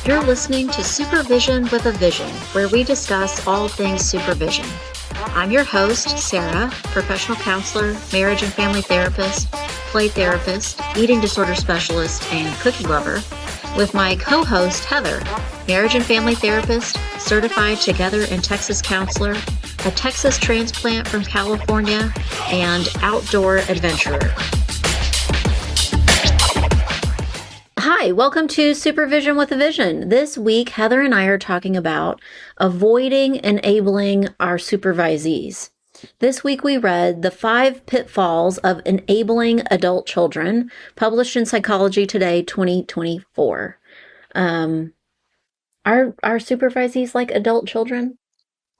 You're listening to Supervision with a Vision, where we discuss all things supervision. I'm your host, Sarah, professional counselor, marriage and family therapist, play therapist, eating disorder specialist, and cookie lover, with my co-host, Heather, marriage and family therapist, certified Together in Texas counselor, a Texas transplant from California, and outdoor adventurer. Hi, welcome to Supervision with a Vision. This week, Heather and I are talking about avoiding enabling our supervisees. This week, we read The 5 Pitfalls of Enabling Adult Children, published in Psychology Today, 2024. Are supervisees like adult children?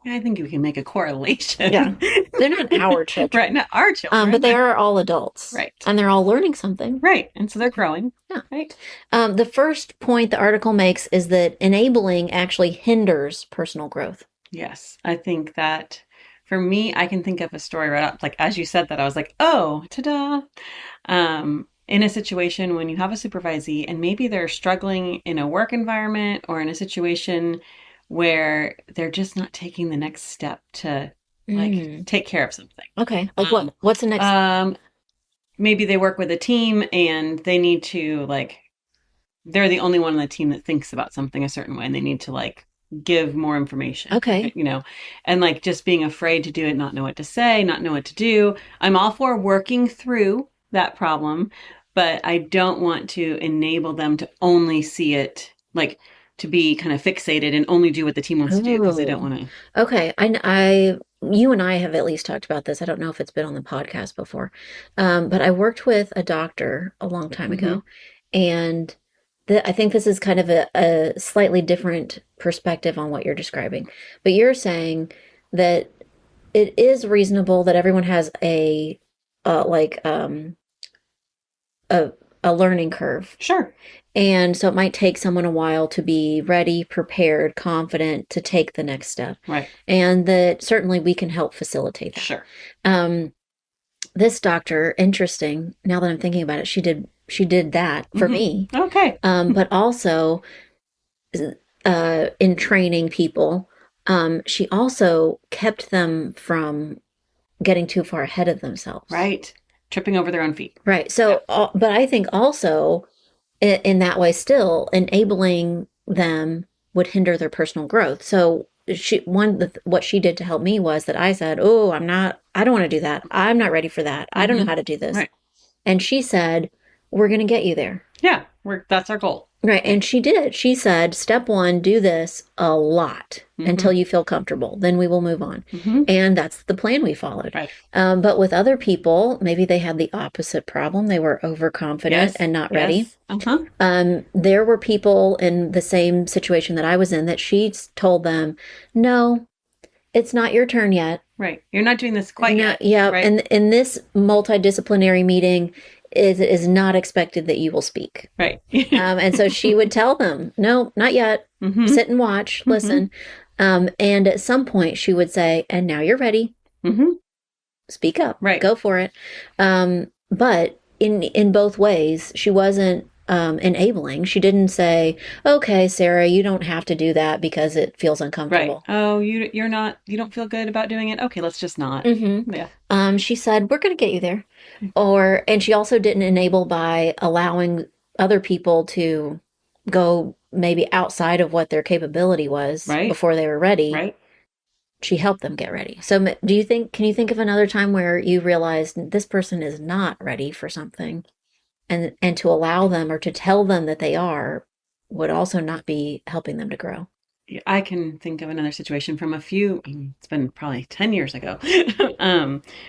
I think we can make a correlation. Yeah. They're not our children. Right, not our children. But they are all adults. Right. And they're all learning something. Right. And so they're growing. Yeah. Right. The first point the article makes is that enabling actually hinders personal growth. Yes. I think that for me, I can think of a story right up. Like, as you said that, I was like, oh, ta-da. In a situation when you have a supervisee and maybe they're struggling in a work environment or in a situation where they're just not taking the next step to take care of something. Okay. Like what? What's the next? Maybe they work with a team and they need to they're the only one on the team that thinks about something a certain way and they need to give more information. Okay. And just being afraid to do it, not know what to say, not know what to do. I'm all for working through that problem, but I don't want to enable them to only see it to be kind of fixated and only do what the team wants to do because they don't want to. Okay. You and I have at least talked about this. I don't know if it's been on the podcast before. But I worked with a doctor a long time ago. And I think this is kind of a slightly different perspective on what you're describing. But you're saying that it is reasonable that everyone has a learning curve. Sure. And so it might take someone a while to be ready, prepared, confident to take the next step. Right. And that certainly we can help facilitate that. Sure. This doctor, interesting, now that I'm thinking about it, she did that for me. Okay. But also in training people, she also kept them from getting too far ahead of themselves. Right. Tripping over their own feet. Right. So, but I think also in that way, still enabling them would hinder their personal growth. So what she did to help me was that I said, oh, I don't want to do that. I'm not ready for that. I don't know how to do this. Right. And she said, we're going to get you there. Yeah. That's our goal. Right. And she did. She said, step 1, do this a lot until you feel comfortable. Then we will move on. And that's the plan we followed. Right. But with other people, maybe they had the opposite problem. They were overconfident and not ready. There were people in the same situation that I was in that she told them, no, it's not your turn yet. Right. You're not doing this quite yet. Yeah. Right? And in this multidisciplinary meeting, it is not expected that you will speak. Right. And so she would tell them, no, not yet. Sit and watch, listen. And at some point she would say, and now you're ready. Speak up. Right. Go for it. But in both ways, she wasn't enabling. She didn't say, okay, Sarah, you don't have to do that because it feels uncomfortable. Right. Oh, you don't feel good about doing it? Okay, let's just not. Yeah. She said, we're going to get you there. And she also didn't enable by allowing other people to go maybe outside of what their capability was before they were ready. Right. She helped them get ready. So can you think of another time where you realized this person is not ready for something and to allow them or to tell them that they are would also not be helping them to grow? I can think of another situation from it's been probably 10 years ago.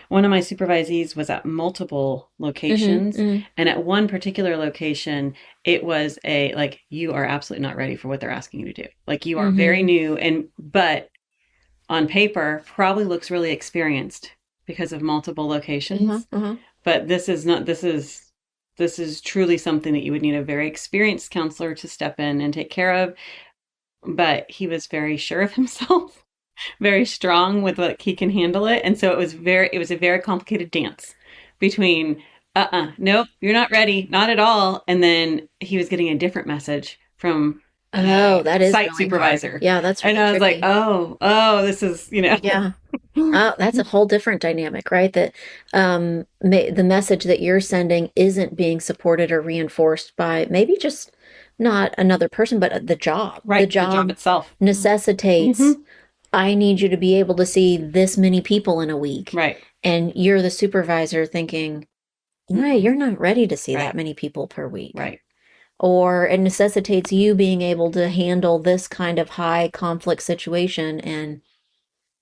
One of my supervisees was at multiple locations. And at one particular location, it was you are absolutely not ready for what they're asking you to do. You are very new but on paper probably looks really experienced because of multiple locations. But this is truly something that you would need a very experienced counselor to step in and take care of. But he was very sure of himself, very strong with he can handle it. And so it was a very complicated dance between Nope, you're not ready, not at all. And then he was getting a different message from Oh, that is site really hard. supervisor. Yeah, that's And really I was like, tricky. oh, this is, Yeah. Oh, that's a whole different dynamic, right? That the message that you're sending isn't being supported or reinforced by maybe just not another person, but the job. The right, the job job itself. necessitates, Hmm. I need you to be able to see this many people in a week. Right, And you're the supervisor thinking, no, you're not ready to see that right, many people per week. right. Or it necessitates you being able to handle this kind of high conflict situation, and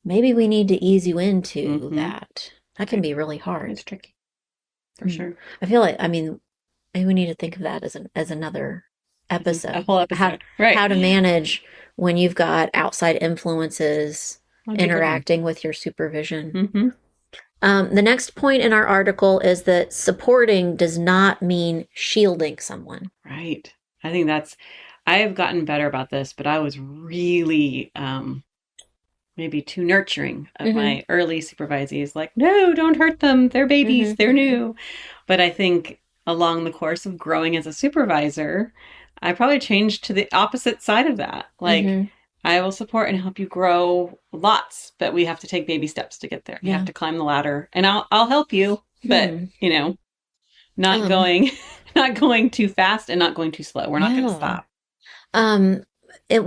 maybe we need to ease you into Hmm. that. That can Right. be really hard. It's tricky, for Hmm. sure. I feel like, I mean, maybe we need to think of that as another A episode. whole How episode. Right. how to manage when you've got outside influences That'd be a good one. interacting with your supervision. Hmm. The next point in our article is that supporting does not mean shielding someone. Right. I think I have gotten better about this, but I was really maybe too nurturing of Mm-hmm. my early supervisees. Like, no, don't hurt them. They're babies. Mm-hmm. They're new. But I think along the course of growing as a supervisor, I probably changed to the opposite side of that. Like, Mm-hmm. I will support and help you grow lots, but we have to take baby steps to get there. You have Yeah. to climb the ladder, and I'll help you, but Hmm. not Um, going not going too fast and not going too slow. We're not going to yeah. stop. Um, it,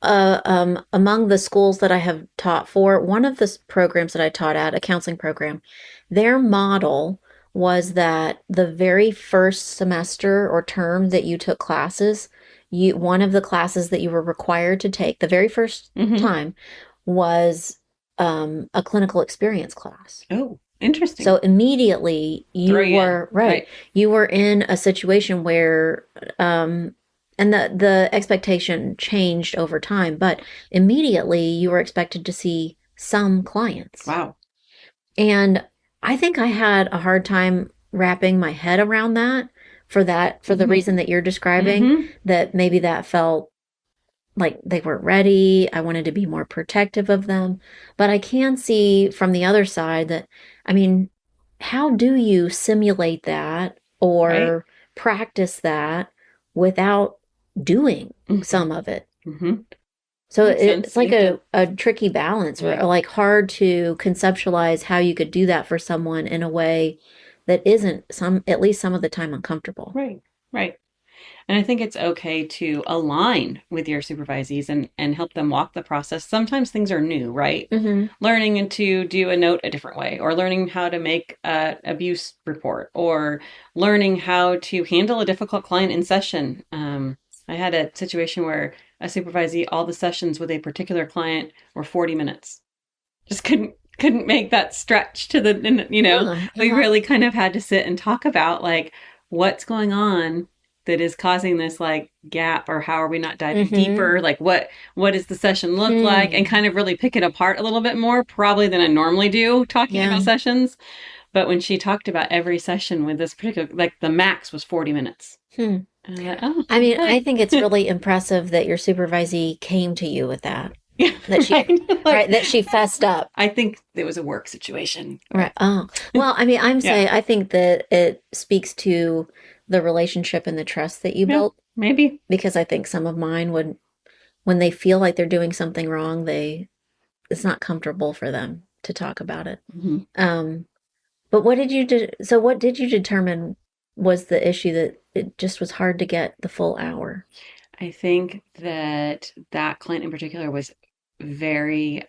among the schools that I have taught for, one of the programs that I taught at, a counseling program, their model was that the very first semester or term that you took classes, one of the classes that you were required to take the very first Hmm. time was a clinical experience class. Oh, interesting. So immediately Throw you you in. were right. Right. You were in a situation where, and the expectation changed over time, but immediately you were expected to see some clients. Wow. And I think I had a hard time wrapping my head around that for the Hmm. reason that you're describing, Hmm. that maybe that felt like they weren't ready. I wanted to be more protective of them. But I can see from the other side that, I mean, how do you simulate that Right. or practice that without doing Hmm. some of it? Hmm. So Makes it's sense. You like have to. a tricky balance, or Yeah. like hard to conceptualize how you could do that for someone in a way that isn't at least some of the time uncomfortable. Right. Right. And I think it's okay to align with your supervisees and help them walk the process. Sometimes things are new, right? Mm-hmm. Learning to do a note a different way, or learning how to make an abuse report, or learning how to handle a difficult client in session. I had a situation where a supervisee, all the sessions with a particular client were 40 minutes. Just couldn't make that stretch to Yeah, we yeah. really kind of had to sit and talk about like what's going on that is causing this like gap, or how are we not diving Mm-hmm. deeper, like what does the session look like, and Hmm. kind of really pick it apart a little bit more probably than I normally do talking about Yeah. sessions. But when she talked about every session with this particular, like the max was 40 minutes. Hmm. And I'm like, oh, I mean, I okay. think it's really impressive that your supervisee came to you with that. Yeah. That she, Right. right, Like, that she fessed up. I think it was a work situation. Right. Oh, well, I mean, Yeah. I think that it speaks to the relationship and the trust that you Yeah. built, Maybe. because I think some of mine would, when they feel like they're doing something wrong, it's not comfortable for them to talk about it. Mhm. Um, but what did you determine was the issue, that it just was hard to get the full hour? I think that client in particular was very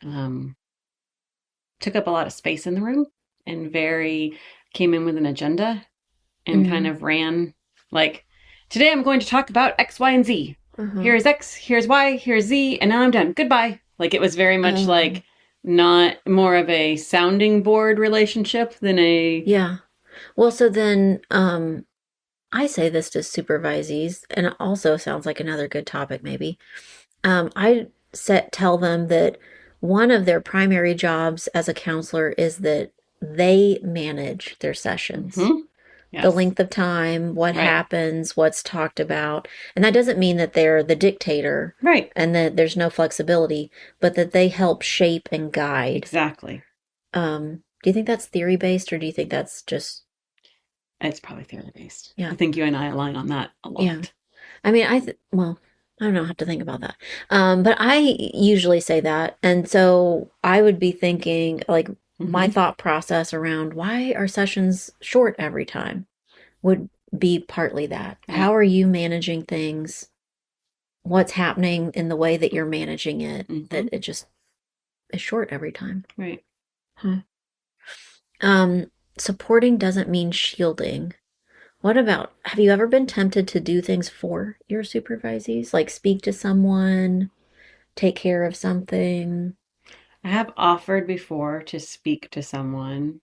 took up a lot of space in the room, and very came in with an agenda, and kind Mm-hmm. of ran like, today I'm going to talk about X, Y, and Z. Uh-huh. Here's X, here's Y, here's Z, and now I'm done. Goodbye. Like it was very much like not more of a sounding board relationship than a Yeah. Well, so then I say this to supervisees, and it also sounds like another good topic, maybe. I tell them that one of their primary jobs as a counselor is that they manage their sessions. mm-hmm. The Yes. length of time, what Right. happens, what's talked about. And that doesn't mean that they're the dictator Right. and that there's no flexibility, but that they help shape and guide. Exactly. Do you think that's theory based, or do you think that's just It's probably theory-based. Yeah. I think you and I align on that a lot. Yeah. I mean, well, I don't know, I have to think about that. But I usually say that. And so I would be thinking, like, my thought process around why are sessions short every time would be partly that. Right. How are you managing things? What's happening in the way that you're managing it, that it just is short every time. Right. Huh. Supporting doesn't mean shielding. What about, have you ever been tempted to do things for your supervisees? Like speak to someone, take care of something? I have offered before to speak to someone,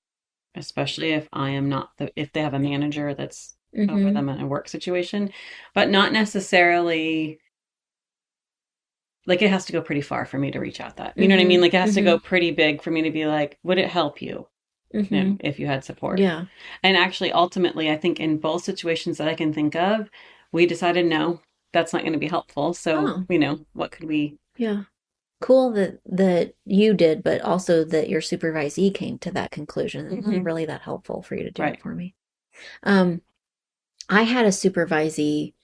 especially if I am not if they have a manager that's over them in a work situation, but not necessarily, like, it has to go pretty far for me to reach out that. You know what I mean? Like, it has to go pretty big for me to be like, would it help you? You know, if you had support. Yeah. And actually, ultimately, I think in both situations that I can think of, we decided, no, that's not going to be helpful. So, you know, what could we? Yeah. Cool that you did, but also that your supervisee came to that conclusion. It's not really that helpful for you to do it for me. I had a supervisee,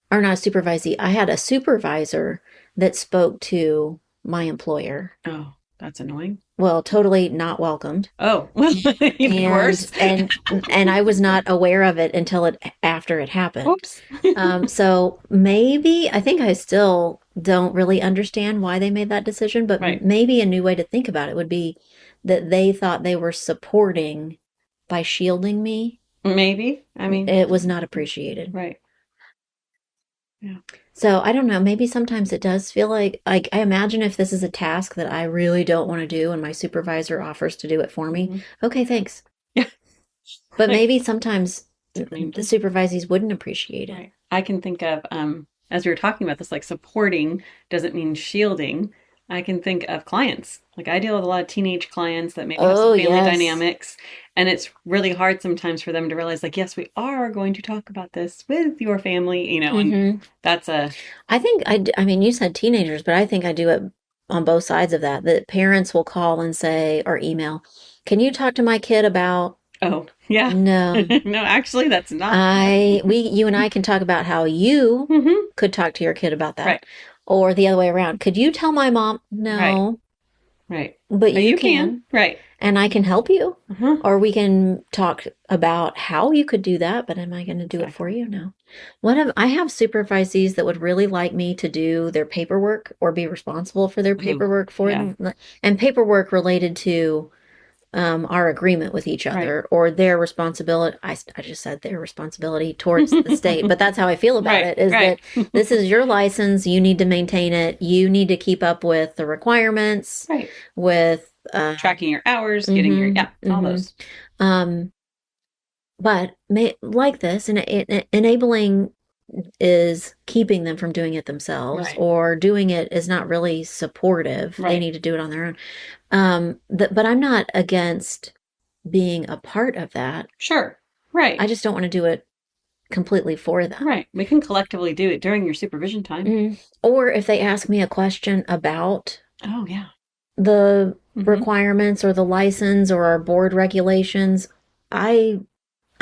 or not a supervisee, I had a supervisor that spoke to my employer. Oh, that's annoying. Well, totally not welcomed. Oh, even worse. and I was not aware of it until after it happened. Oops. So maybe, I think I still don't really understand why they made that decision, but maybe a new way to think about it would be that they thought they were supporting by shielding me. Maybe. I mean, it was not appreciated. Right. Yeah. So I don't know, maybe sometimes it does feel like I imagine if this is a task that I really don't want to do and my supervisor offers to do it for me. Okay, thanks. Yeah. But maybe sometimes the supervisees wouldn't appreciate it. Right. I can think of, as we were talking about this, like supporting doesn't mean shielding. I can think of clients. Like I deal with a lot of teenage clients that maybe have some family dynamics. And it's really hard sometimes for them to realize, like, yes, we are going to talk about this with your family, you know, and that's I think, I mean, you said teenagers, but I think I do it on both sides of that. That parents will call and say, or email, can you talk to my kid about... Oh, yeah. No. No, actually, that's not. You and I can talk about how you could talk to your kid about that. Right. Or the other way around. Could you tell my mom? No. Right. But you can. Right. And I can help you. Or we can talk about how you could do that, but am I going to do it for you? No. I have supervisees that would really like me to do their paperwork or be responsible for their paperwork for them. And paperwork related to our agreement with each other or their responsibility. I just said their responsibility towards the state, but that's how I feel about it, is that this is your license. You need to maintain it. You need to keep up with the requirements, with tracking your hours, getting your, all those. But like this, and enabling is keeping them from doing it themselves, or doing it is not really supportive. They need to do it on their own. But I'm not against being a part of that. Sure. Right. I just don't want to do it completely for them. Right. We can collectively do it during your supervision time. Or if they ask me a question about the requirements or the license or our board regulations, I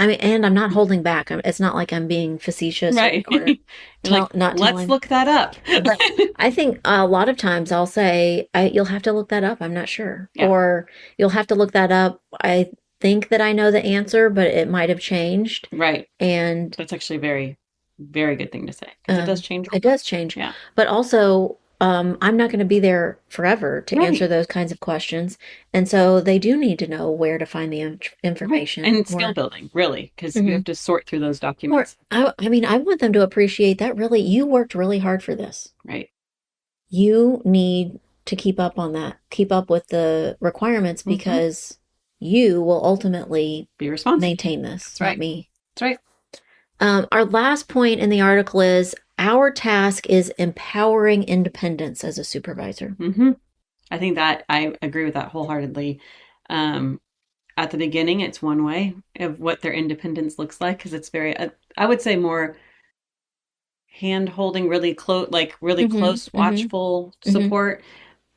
mean, and I'm not holding back. It's not like I'm being facetious. Right. Let's look that up. But I think a lot of times I'll say, you'll have to look that up. I'm not sure. Yeah. Or you'll have to look that up. I think that I know the answer, but it might have changed. Right. And that's actually a very, very good thing to say. Because it does change. It does change. Yeah. But also, I'm not going to be there forever to answer those kinds of questions. And so they do need to know where to find the information. And skill building, really, because you have to sort through those documents. I mean, I want them to appreciate that really, you worked really hard for this. Right. You need to keep up on that, keep up with the requirements, because you will ultimately be responsible. Maintain this, not me. That's right. Our last point in the article is, our task is empowering independence as a supervisor. I think that I agree with that wholeheartedly. At the beginning, it's one way of what their independence looks like, because it's very, I would say, more hand-holding, really close, close, watchful support.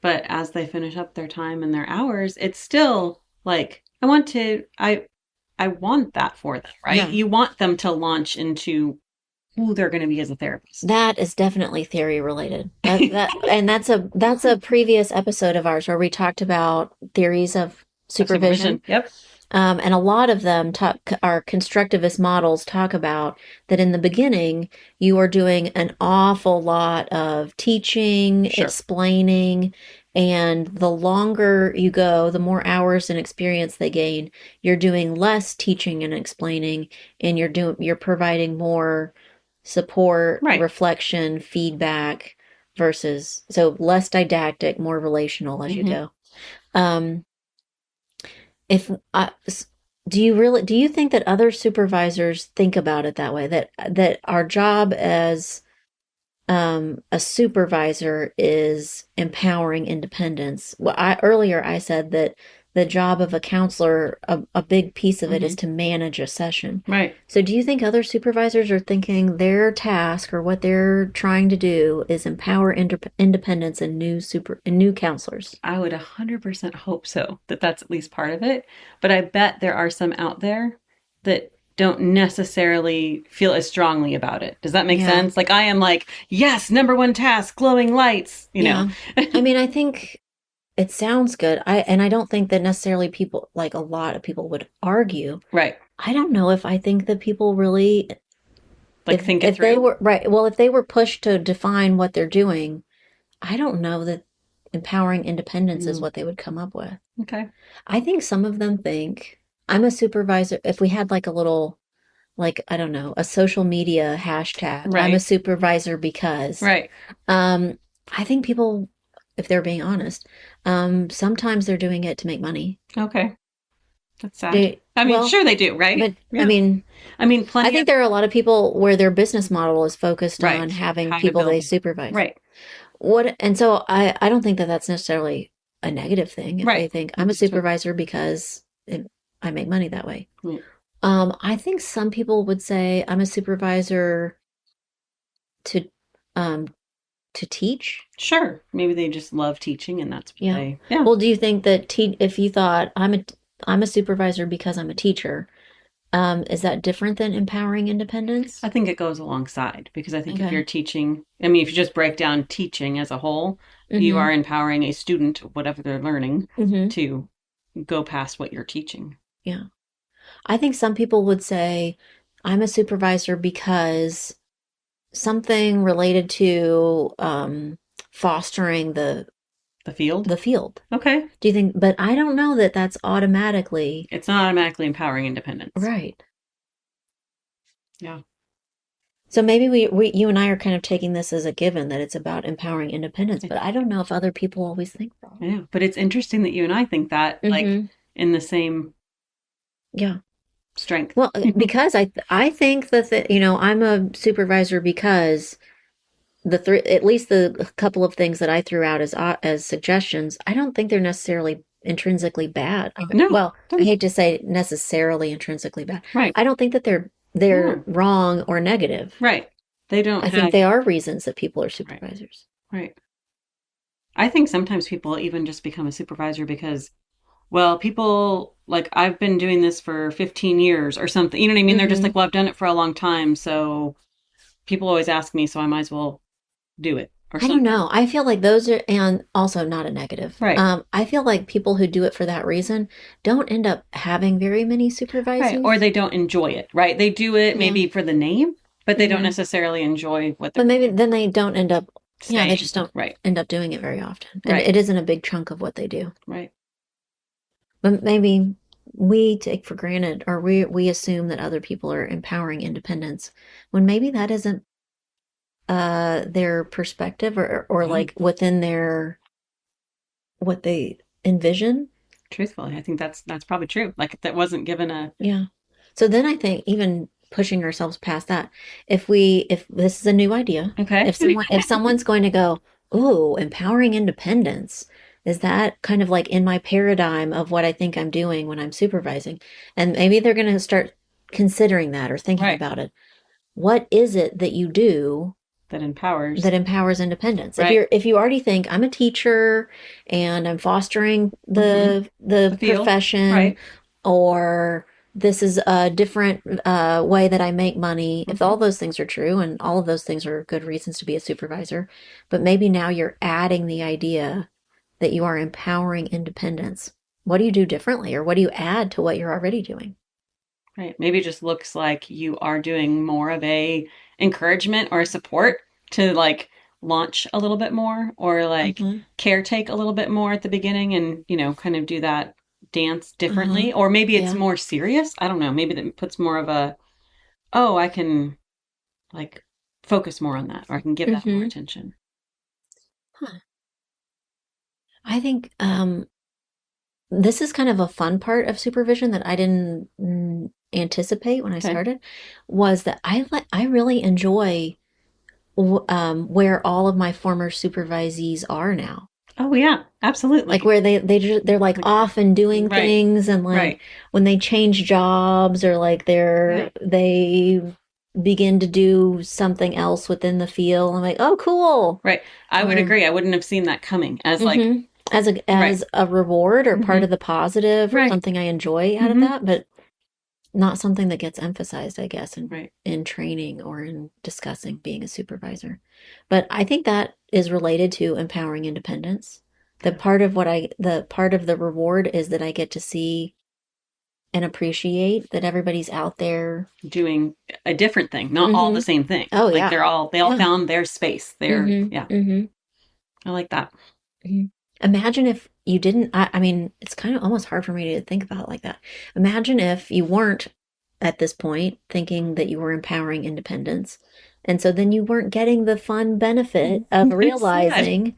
But as they finish up their time and their hours, it's still like, I want that for them, right? Yeah. You want them to launch into who they're going to be as a therapist. That is definitely theory related. And that's a previous episode of ours where we talked about theories of supervision. Yep. And a lot of them our constructivist models talk about that in the beginning, you are doing an awful lot of teaching, Sure. explaining, and the longer you go, the more hours and experience they gain, you're doing less teaching and explaining, and you're providing more support, Right. reflection, feedback versus so less didactic, more relational as you go. If do you think that other supervisors think about it that way, that our job as a supervisor is empowering independence? Well, earlier I said that the job of a counselor, a big piece of it is to manage a session. Right. So do you think other supervisors are thinking their task or what they're trying to do is empower independence in new counselors? I would 100% hope so, that that's at least part of it. But I bet there are some out there that don't necessarily feel as strongly about it. Does that make sense? Like I am like, yes, number one task, glowing lights, you know. I mean, I think it sounds good. I don't think that necessarily people, like a lot of people would argue. Right. I don't know if I think that people really like think it if through. They were right. Well, if they were pushed to define what they're doing, I don't know that empowering independence is what they would come up with. Okay. I think some of them think I'm a supervisor. If we had like a little, like, I don't know, a social media hashtag, Right. I'm a supervisor because. Right. I think people, if they're being honest, sometimes they're doing it to make money. Okay. That's sad. Sure they do, right? But yeah. I mean, plenty. I think there are a lot of people where their business model is focused on having people they supervise. Right. And so I don't think that that's necessarily a negative thing. If they think I'm a supervisor because I make money that way. Right. I think some people would say I'm a supervisor to teach. Sure. Maybe they just love teaching and that's what they. Yeah. Well, do you think that if you thought I'm a supervisor because I'm a teacher, is that different than empowering independence? I think it goes alongside because I think if you're teaching, if you just break down teaching as a whole, you are empowering a student, whatever they're learning, to go past what you're teaching. Yeah. I think some people would say I'm a supervisor because something related to fostering the field? The field. Okay. Do you think, but I don't know that that's automatically. It's not automatically empowering independence. Right. Yeah. So maybe you and I are kind of taking this as a given that it's about empowering independence, but I don't know if other people always think that. Yeah. But it's interesting that you and I think that, like, in the same strength. Well, because I think that I'm a supervisor because at least the couple of things that I threw out as suggestions, I don't think they're necessarily intrinsically bad. No. Well, I hate to say necessarily intrinsically bad. Right. I don't think that they're wrong or negative. Right. They don't. I think they are reasons that people are supervisors. Right. I think sometimes people even just become a supervisor because, well, people, like, I've been doing this for 15 years or something. You know what I mean? They're just like, well, I've done it for a long time. So people always ask me, so I might as well do it. Or something. I don't know. I feel like those are, and also not a negative. Right. I feel like people who do it for that reason don't end up having very many supervisors. Right. Or they don't enjoy it, right? They do it maybe for the name, but they don't necessarily enjoy what they're doing. But maybe then they don't end up, staying. They just don't end up doing it very often. And right. It isn't a big chunk of what they do. Right. But maybe we take for granted, or we assume that other people are empowering independence when maybe that isn't their perspective or like within their what they envision. Truthfully, I think that's probably true. Like that wasn't given a So then I think even pushing ourselves past that, if this is a new idea, if someone's going to go, ooh, empowering independence, is that kind of like in my paradigm of what I think I'm doing when I'm supervising? And maybe they're going to start considering that or thinking about it. What is it that you do that empowers independence? Right. If you already think I'm a teacher and I'm fostering the profession, or this is a different way that I make money. If all Mhm. those things are true, and all of those things are good reasons to be a supervisor, but maybe now you're adding the idea that you are empowering independence. What do you do differently, or what do you add to what you're already doing? Right. Maybe it just looks like you are doing more of a encouragement or a support to like launch a little bit more or like Mm-hmm. caretake a little bit more at the beginning and, kind of do that dance Uh-huh. differently. Or maybe it's Yeah. more serious. I don't know. Maybe that puts more of a, oh, I can like focus more on that or I can give that more Mm-hmm. attention. Huh. I think this is kind of a fun part of supervision that I didn't anticipate when I Okay. started, was that I really enjoy where all of my former supervisees are now. Oh yeah, Like absolutely. where they're like Like, off and doing right, things, and like right, when they change jobs, or like right, they begin to do something else within the field. I'm like, oh, cool. right. I would Um, agree. I wouldn't have seen that coming as like, hmm As a right, reward, or part hmm of the positive, or right, something I enjoy out of hmm that, but not something that gets emphasized, I guess, right. in training or in discussing being a supervisor. But I think that is related to empowering independence. Yeah. The part of the reward is that I get to see and appreciate that everybody's out there. Doing a different thing, not all the Mm-hmm. same thing. Oh Like yeah. they all Yeah. found their space. Yeah, Mm-hmm. Mm-hmm. I like that. Mm-hmm. Imagine if you didn't. I mean, it's kind of almost hard for me to think about it like that. Imagine if you weren't at this point thinking that you were empowering independence. And so then you weren't getting the fun benefit of It's sad. realizing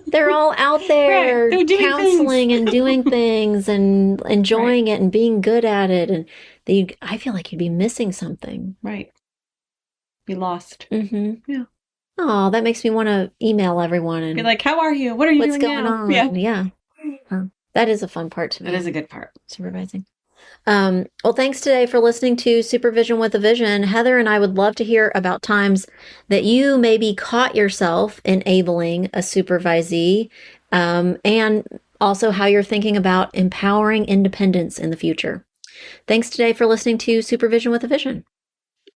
they're all out Right. there They're doing things. counseling and doing things and Right. enjoying it and being good at it. And I feel like you'd be missing something. Right. Be lost. Mm-hmm. Yeah. Oh, that makes me want to email everyone Be and like, how are you? What are you what's doing going now? Yeah. on. Yeah. That is a fun part to That is me, a good part. supervising. Well, thanks today for listening to Supervision with a Vision. Heather and I would love to hear about times that you maybe caught yourself enabling a supervisee, and also how you're thinking about empowering independence in the future. Thanks today for listening to Supervision with a Vision.